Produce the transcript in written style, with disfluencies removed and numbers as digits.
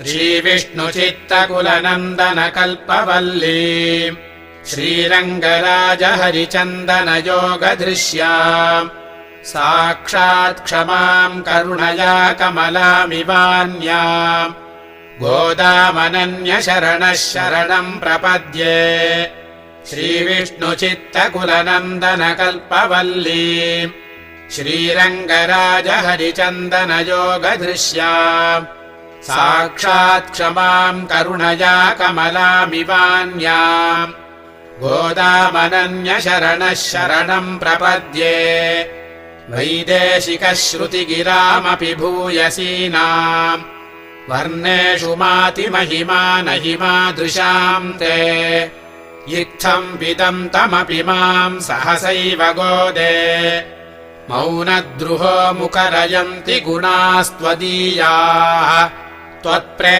श्रीविष्णुचित्तकुलनन्दनकल्पवल्ली श्रीरङ्गराजहरिचन्दनयोगदृश्या साक्षात् क्षमाम् करुणया कमलामिवान्या गोदामनन्यशरणः शरणम् प्रपद्ये श्रीविष्णुचित्तकुलनन्दनकल्पवल्ली श्रीरङ्गराजहरिचन्दनयोगदृश्या साक्षात् क्षमाम् करुणया कमलामिवान्या गोदामनन्यशरणः शरणम् प्रपद्ये वैदेशिकश्रुतिगिरामपि भूयसीनाम् वर्णेषु मातिमहिमा नहिमादृशाम् ते इत्थम् विदम् तमपि माम् सहसैव गोदे मौनद्रुहो मुखरयन्ति गुणास्त्वदीयाः त्वत्प्रे